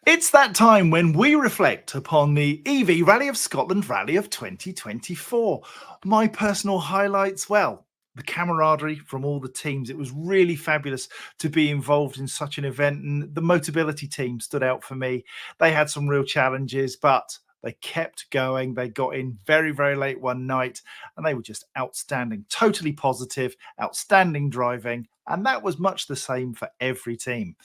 It's that time when we reflect upon the EV Rally of Scotland Rally of 2024. My personal highlights, well, the camaraderie from all the teams. It was really fabulous to be involved in such an event, and the Motability team stood out for me. They had some real challenges, but they kept going. They got in very, very late one night, and they were just outstanding, totally positive, outstanding driving, and that was much the same for every team.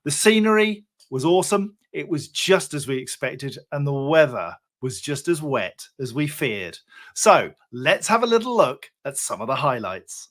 The scenery was awesome. It was just as we expected, and the weather was just as wet as we feared. So let's have a little look at some of the highlights.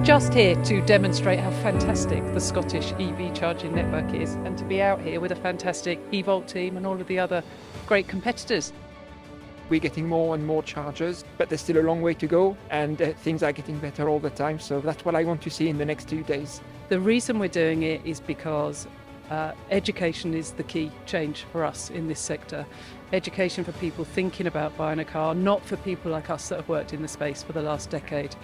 Just here to demonstrate how fantastic the Scottish EV charging network is, and to be out here with a fantastic eVolt team and all of the other great competitors. We're getting more and more chargers, but there's still a long way to go, and things are getting better all the time, so that's what I want to see in the next 2 days. The reason we're doing it is because education is the key change for us in this sector. Education for people thinking about buying a car, not for people like us that have worked in the space for the last decade.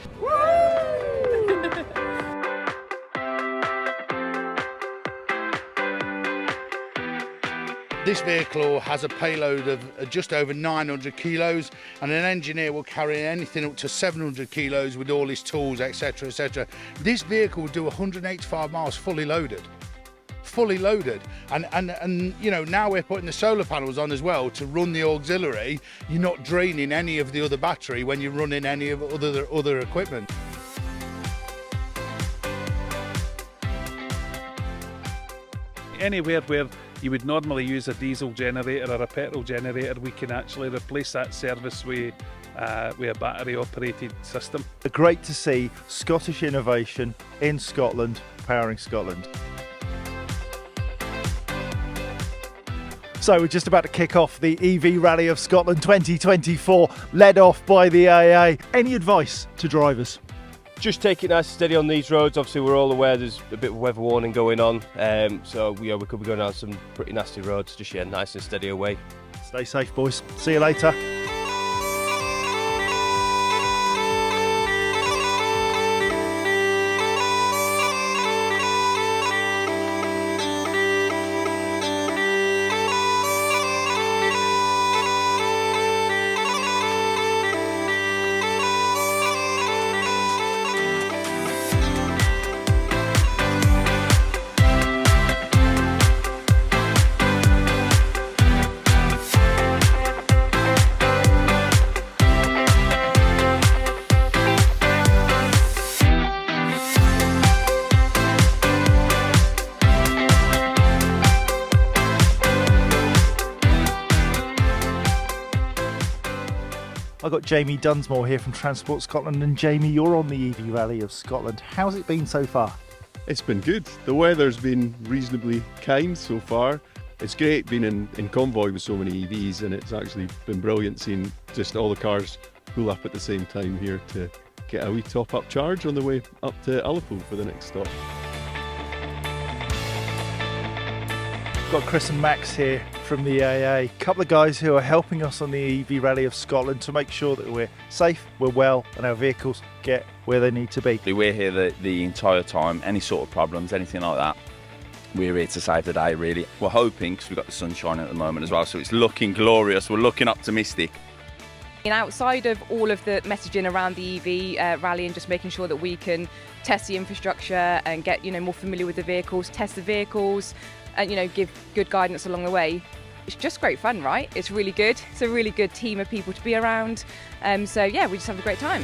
This vehicle has a payload of just over 900 kilos, and an engineer will carry anything up to 700 kilos with all his tools, etc, etc. This vehicle will do 185 miles fully loaded. Fully loaded, and you know, now we're putting the solar panels on as well to run the auxiliary. You're not draining any of the other battery when you're running any of other equipment. Anywhere where you would normally use a diesel generator or a petrol generator, we can actually replace that service with a battery operated system. Great to see Scottish innovation in Scotland, powering Scotland. So we're just about to kick off the EV Rally of Scotland 2024, led off by the AA. Any advice to drivers? Just take it nice and steady on these roads. Obviously, we're all aware there's a bit of weather warning going on, so we could be going down some pretty nasty roads. Just nice and steady away. Stay safe, boys. See you later. I've got Jamie Dunsmore here from Transport Scotland, and Jamie, you're on the EV Rally of Scotland. How's it been so far? It's been good. The weather's been reasonably kind so far. It's great being in convoy with so many EVs, and it's actually been brilliant seeing just all the cars pull up at the same time here to get a wee top-up charge on the way up to Ullapool for the next stop. Got Chris and Max here from the AA, a couple of guys who are helping us on the EV Rally of Scotland to make sure that we're safe, we're well, and our vehicles get where they need to be. We're here the entire time. Any sort of problems, anything like that, we're here to save the day, really. We're hoping, because we've got the sunshine at the moment as well, so it's looking glorious. We're looking optimistic. And outside of all of the messaging around the EV rally and just making sure that we can test the infrastructure and get more familiar with the vehicles, test the vehicles, and give good guidance along the way. It's just great fun, right? It's really good. It's a really good team of people to be around. So yeah, we just have a great time.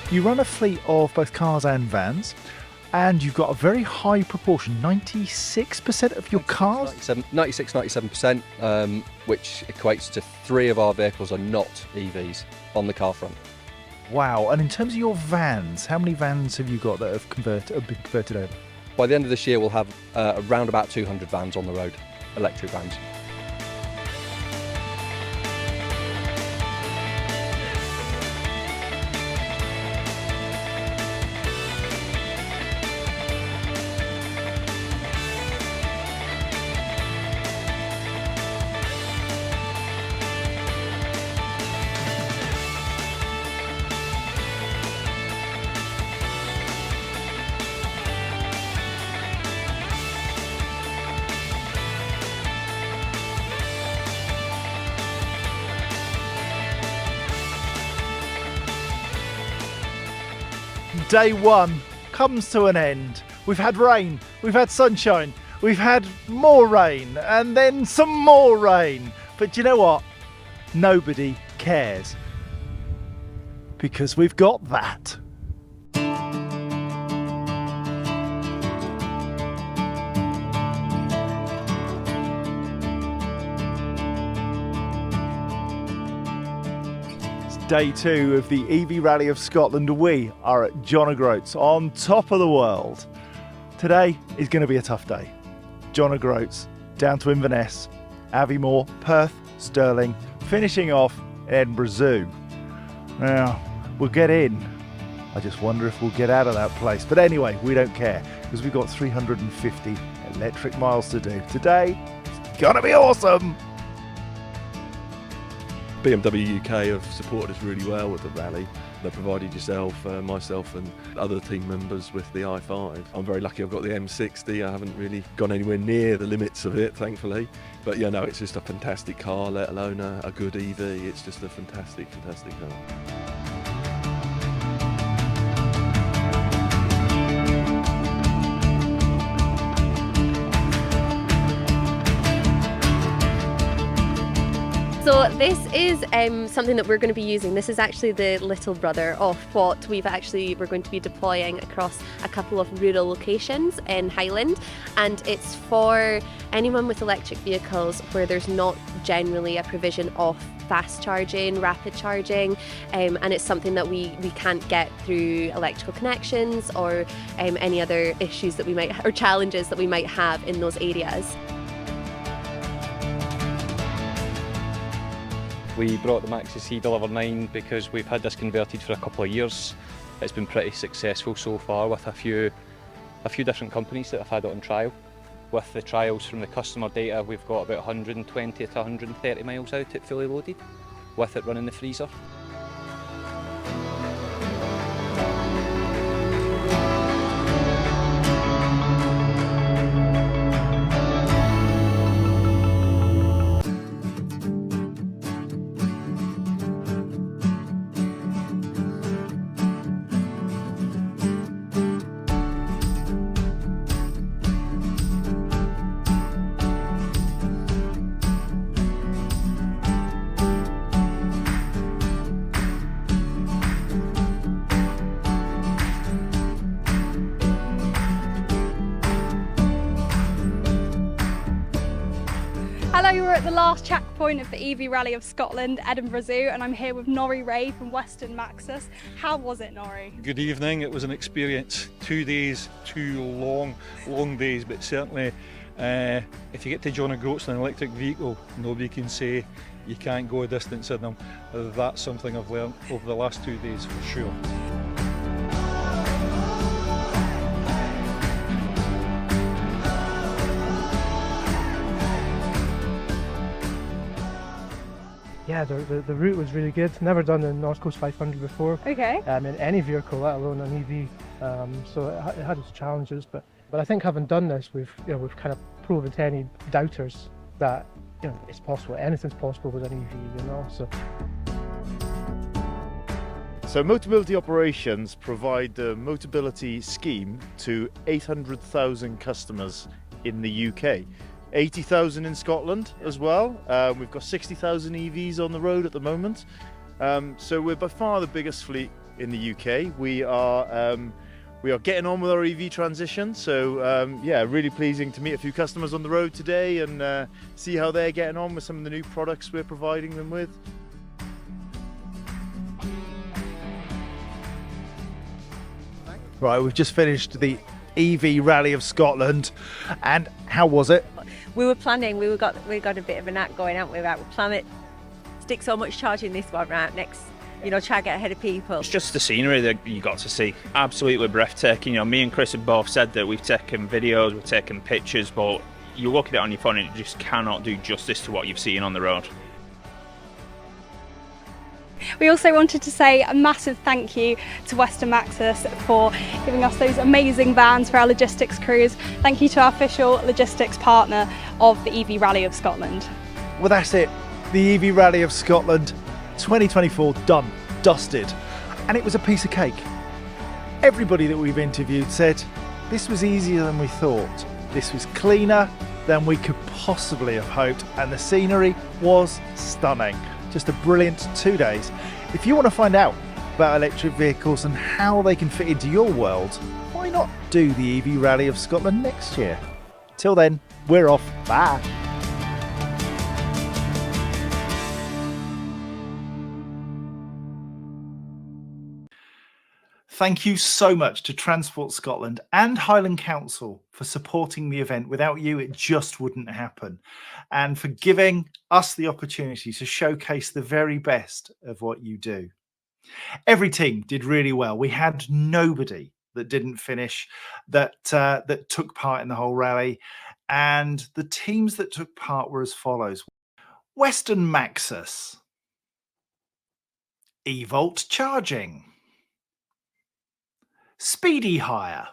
You run a fleet of both cars and vans. And you've got a very high proportion, 96% of your cars? 97%, which equates to 3 of our vehicles are not EVs on the car front. Wow. And in terms of your vans, how many vans have you got that have been converted over? By the end of this year, we'll have around about 200 vans on the road, electric vans. Day one comes to an end. We've had rain, we've had sunshine, we've had more rain, and then some more rain. But you know what? Nobody cares. Because we've got that. Day 2 of the EV Rally of Scotland. We are at John O'Groats on top of the world. Today is going to be a tough day. John O'Groats down to Inverness, Aviemore, Perth, Stirling, finishing off Edinburgh Zoo. Now, we'll get in. I just wonder if we'll get out of that place. But anyway, we don't care because we've got 350 electric miles to do. Today, it's going to be awesome. BMW UK have supported us really well with the rally. They provided myself and other team members with the i5. I'm very lucky I've got the M60. I haven't really gone anywhere near the limits of it, thankfully. But yeah, no, it's just a fantastic car, let alone a good EV. It's just a fantastic, fantastic car. So this is something that we're going to be using. This is actually the little brother of what we're going to be deploying across a couple of rural locations in Highland, and it's for anyone with electric vehicles where there's not generally a provision of fast charging, rapid charging, and it's something that we can't get through electrical connections or any other issues that we might, or challenges that we might have in those areas. We brought the Maxus E-Deliver 9 because we've had this converted for a couple of years. It's been pretty successful so far with a few different companies that have had it on trial. With the trials from the customer data, we've got about 120 to 130 miles out at fully loaded, with it running the freezer. Hello, you're at the last checkpoint of the EV Rally of Scotland, Edinburgh Zoo, and I'm here with Norrie Ray from Western Maxus. How was it, Norrie? Good evening. It was an experience. 2 days, 2 long days, but certainly if you get to John O'Groats in an electric vehicle, nobody can say you can't go a distance in them. That's something I've learned over the last 2 days for sure. Yeah, the route was really good. Never done the North Coast 500 before. Okay. In any vehicle, let alone an EV. So it had its challenges, but I think having done this, we've kind of proven to any doubters that it's possible. Anything's possible with an EV, So Motability Operations provide the Motability scheme to 800,000 customers in the UK. 80,000 in Scotland as well. We've got 60,000 EVs on the road at the moment. So we're by far the biggest fleet in the UK. We are We are getting on with our EV transition, so yeah, really pleasing to meet a few customers on the road today and see how they're getting on with some of the new products we're providing them with. Right, we've just finished the EV Rally of Scotland, and how was it? We were planning, we got a bit of a knack going, haven't we? Right, we'll plan it, stick so much charge in this one, right, next, you know, try and get ahead of people. It's just the scenery that you got to see. Absolutely breathtaking. You know, me and Chris have both said that we've taken videos, we've taken pictures, but you look at it on your phone and it just cannot do justice to what you've seen on the road. We also wanted to say a massive thank you to Western Maxus for giving us those amazing vans for our logistics crews. Thank you to our official logistics partner of the EV Rally of Scotland. Well, that's it. The EV Rally of Scotland 2024 done, dusted, and it was a piece of cake. Everybody that we've interviewed said this was easier than we thought. This was cleaner than we could possibly have hoped, and the scenery was stunning. Just a brilliant 2 days. If you want to find out about electric vehicles and how they can fit into your world, why not do the EV Rally of Scotland next year? Till then, we're off. Bye. Thank you so much to Transport Scotland and Highland Council for supporting the event. Without you, it just wouldn't happen. And for giving us the opportunity to showcase the very best of what you do. Every team did really well. We had nobody that didn't finish, that took part in the whole rally. And the teams that took part were as follows. Western Maxus, eVolt Charging, Speedy Hire,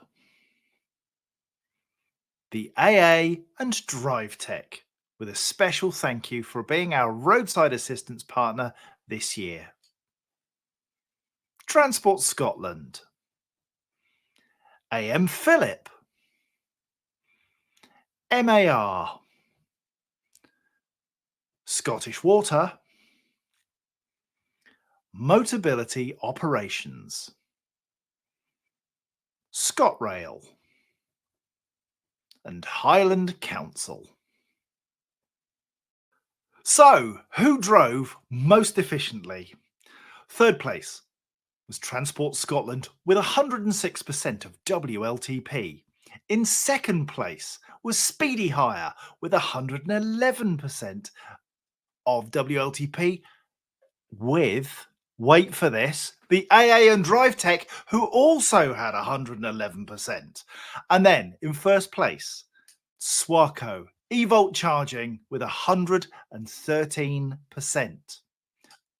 the AA and Drive Tech, with a special thank you for being our roadside assistance partner this year. Transport Scotland, AM Phillip, MAR, Scottish Water, Motability Operations, ScotRail, and Highland Council. So, who drove most efficiently? Third place was Transport Scotland with 106% of WLTP. In second place was Speedy Hire with 111% of WLTP with, wait for this, the AA and Drive Tech, who also had 111%. And then in first place, Swarco eVolt Charging with 113%.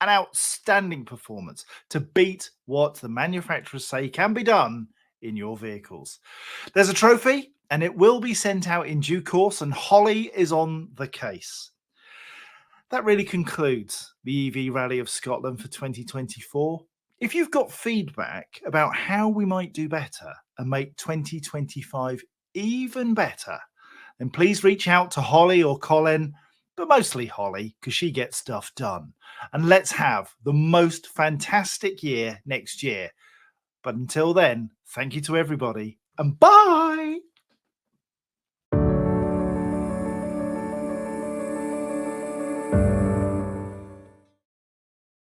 An outstanding performance to beat what the manufacturers say can be done in your vehicles. There's a trophy and it will be sent out in due course, and Holly is on the case. That really concludes the EV Rally of Scotland for 2024. If you've got feedback about how we might do better and make 2025 even better, then please reach out to Holly or Colin, but mostly Holly, because she gets stuff done. And let's have the most fantastic year next year. But until then, thank you to everybody and bye!